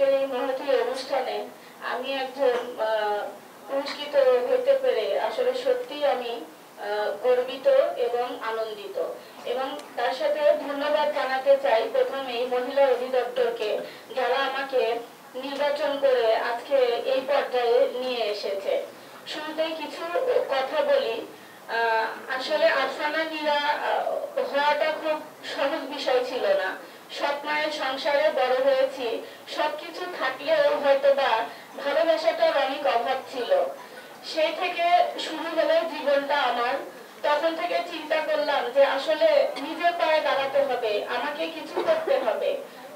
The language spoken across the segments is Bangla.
আজকের এই মহতী অনুষ্ঠানে আমি একজন পুরস্কৃত হইতে পেরে আসলে সত্যি আমি গর্বিত এবং আনন্দিত, এবং তার সাথে ধন্যবাদ জানাতে চাই প্রথমেই মহিলা অধিদপ্তরকে, যারা আমাকে নির্বাচন করে আজকে এই পর্যায়ে নিয়ে এসেছে। শুরুতেই কিছু কথা বলি। আসলে আফসানা নীরা হওয়াটা খুব সহজ বিষয় ছিল না। সৎ মায়ের সংসারে বড় হয়েছি, সবকিছু থাকলেও হয়তোবা ভালোবাসাটার অনেক অভাব ছিল। সেই থেকে শুরু হলো জীবনটা আমার। তখন থেকে চিন্তা করলাম যে আসলে নিজের পায়ে দাঁড়াতে হবে, আমাকে কিছু করতে হবে,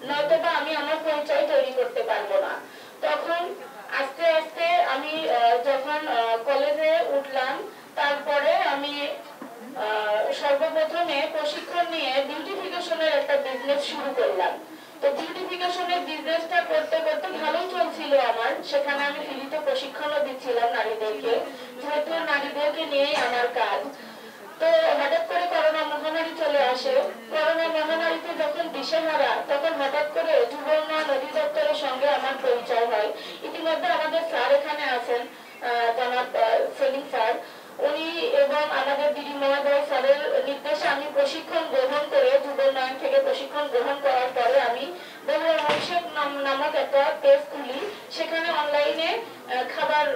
নয়তোবা আমি আমার পরিচয় তৈরি করতে পারবো না। তখন আস্তে আস্তে আমি যখন কলেজে উঠলাম, তারপরে আমি সর্বপ্রথমে প্রশিক্ষণ নিয়ে বিউটিফিকেশনের একটা বিজনেস শুরু করলাম। তো বিউটিফিকেশনের বিজনেসটা করতে করতে ভালোই চলছিল আমার। সেখানে আমি ফ্রিতে প্রশিক্ষণও দিচ্ছিলাম নারীদেরকে, যেহেতু নারীদেরকে নিয়েই আমার কাজ। তো হঠাৎ করে করোনা মহামারী চলে আসে। করোনা মহামারীতে যখন দিশেহারা, তখন হঠাৎ করে যুব উন্নয়ন অধিদপ্তরের সঙ্গে আমার পরিচয় হয়। ইতিমধ্যে আমাদের স্যার এখানে আছেন, জনাব সেলিম স্যার, উনি এবং আমাদের দিদি মহোদয় স্যারের নির্দেশে আমি প্রশিক্ষণ গ্রহণ করে, যুব উন্নয়ন থেকে প্রশিক্ষণ গ্রহণ করার পরে আমি বগুড়া মহিষেক নামক একটা পেজ খুলি। সেখানে অনলাইনে খাবার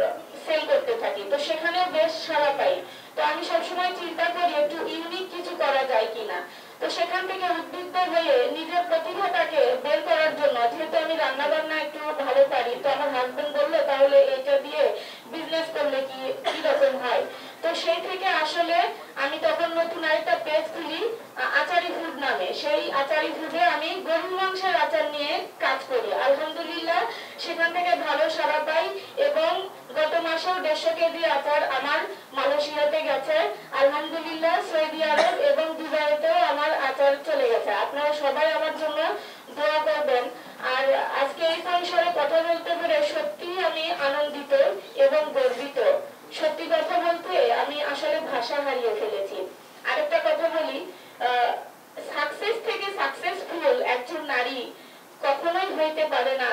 সেল করতে থাকি। তো সেখানেও বেশ সাড়া পাই। তো আমি সবসময় চিন্তা করি একটু ইউনিক কিছু করা যায় কিনা। তো সেখান থেকে উদ্বুদ্ধ হয়ে নিজের প্রতিভাটাকে বের করার জন্য, যেহেতু আমি রান্না বান্না একটু ভালো পারি, তো আমার হাজবেন্ড বললো তাহলে এটা দিয়ে বিজনেস করলে কি রকম হয়। তো সেই থেকে আসলে আমি তখন নতুন আরেকটা পেজ খুলি আচারি ফুড নামে। সেই আচারি ফুডে আমি গরুর মাংসের আচার নিয়ে কাজ করি। আলহামদুলিল্লাহ সেখান থেকে ভালো সাড়া পাই, এবং গত মাসেও 150 কেজি আচার আমার মালয়েশিয়াতে গেছে। আলহামদুলিল্লাহ সৌদি আরব এবং দুবাইতেও আমার আচার চলে গেছে। আপনারা সবাই আমার জন্য দোয়া করবেন। আর আজকে এই পরিসরে কথা বলতে পেরে সত্যি আমি আনন্দিত এবং গর্বিত। সত্যি কথা বলতে আমি আসলে ভাষা হারিয়ে ফেলেছি। আরেকটা কথা বলি, সাকসেস থেকে সাকসেসফুল একজন নারী কখনোই হইতে পারে না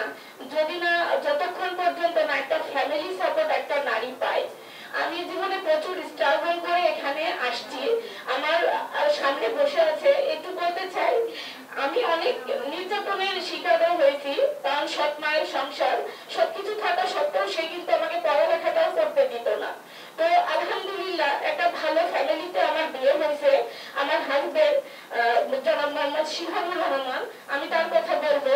যদি না, যতক্ষণ পর্যন্ত না একটা ফ্যামিলি সাপোর্ট একটা নারী পায়। আমি জীবনে প্রচুর স্ট্রাগল করে এখানে আসছি। আমার সামনে বসে আছে, একটু বলতে চাই আমি অনেক নির্যাতনের শিকারও হয়েছি, কারণ সৎ মায়ের সংসার সবকিছু থাকা সত্ত্বেও সে কিন্তু আমাকে পড়ালেখাটাও করতে দিত না। তো আলহামদুলিল্লাহ একটা ভালো ফ্যামিলিতে আমার বিয়ে হয়েছে। আমার হাজবেন্ড জনাব মোহাম্মদ শিহাবুর রহমান, আমি তার কথা বলবো,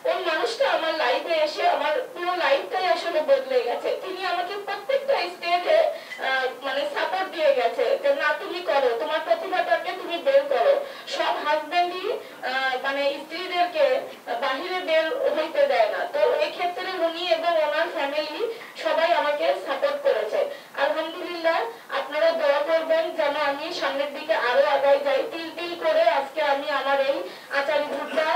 ওই মানুষটা আমার লাইফে এসে আমার পুরো লাইফটাই আসলে বদলে গেছে। তিনি আমাকে প্রত্যেকটা স্টেজে মানে সাপোর্ট দিয়ে গেছে যে না তুমি করো, তোমার প্রতিভাটাকে তুমি বের করো। সব হাজবেন্ডই মানে স্ত্রীদেরকে বাহিরে বের হইতে দেয় না। তো এই ক্ষেত্রে উনি এবং ওনার ফ্যামিলি সবাই আমাকে সাপোর্ট করেছে। আলহামদুলিল্লাহ আপনারা দোয়া করবেন যেন আমি সামনের দিকে আরো আগাই যাই। তিল তিল করে আজকে আমি আমার এই আচারি ফুডটা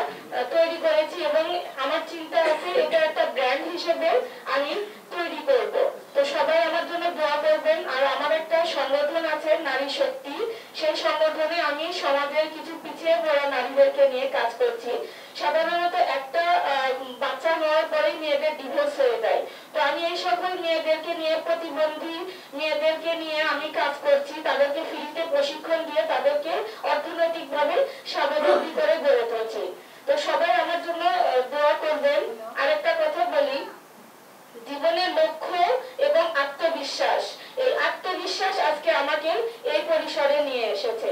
তৈরি করেছি, এবং আমার চিন্তা আছে এটা একটা ব্র্যান্ড হিসেবে আমি তৈরি করব। তো সবাই আমার জন্য দোয়া করবেন। আর আমার একটা সংগঠন আছে নারী শক্তি, সেই সংগঠনে আমি সমাজের কিছু পিছিয়ে পড়া নারীদেরকে নিয়ে কাজ করছি। সাধারণত একটা বাচ্চা হওয়ার পরেই মেয়েদের ডিভোর্স হয়ে যায়। তো আমি এই সকল মেয়েদেরকে নিয়ে, প্রতিবন্ধী মেয়েদেরকে নিয়ে আমি কাজ করছি। তাদেরকে ফ্রিতে প্রশিক্ষণ দিয়ে তাদেরকে অর্থনৈতিকভাবে স্বাবলম্বী করে গড়ে তুলছি। তো সবাই আমার জন্য দোয়া করবেন। আরেকটা কথা বলি, জীবনের লক্ষ্য এবং আত্মবিশ্বাস, এই আত্মবিশ্বাস আজকে আমাকে এই পরিসরে নিয়ে এসেছে।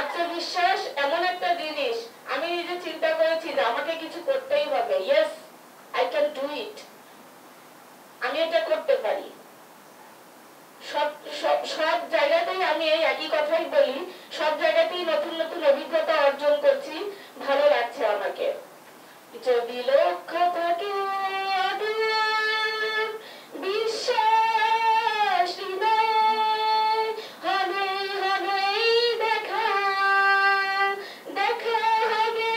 আত্মবিশ্বাস এমন একটা জিনিস, আমি নিজে চিন্তা করেছি যে আমাকে কিছু করতেই হবে। Yes, I can do it, আমি এটা করতে পারি। সব জায়গাতেই আমি এই একই কথাই বলি, সব জায়গাতেই নতুন নতুন অভিজ্ঞতা অর্জন করছি, ভালো লাগছে আমাকে। যদি লক্ষ্য থাকে বিশ্বাস হবে হবে দেখা, দেখা হবে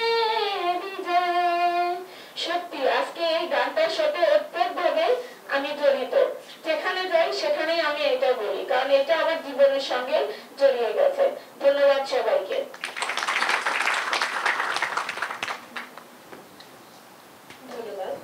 বিজয়। সত্যি আজকে এই গানটার সাথে ওতপ্রোতভাবে আমি জড়িত। যেখানে যাই সেখানেই আমি এটা বলি, কারণ এটা আমার জীবনের সঙ্গে জড়িয়ে গেছে। ধন্যবাদ সবাইকে।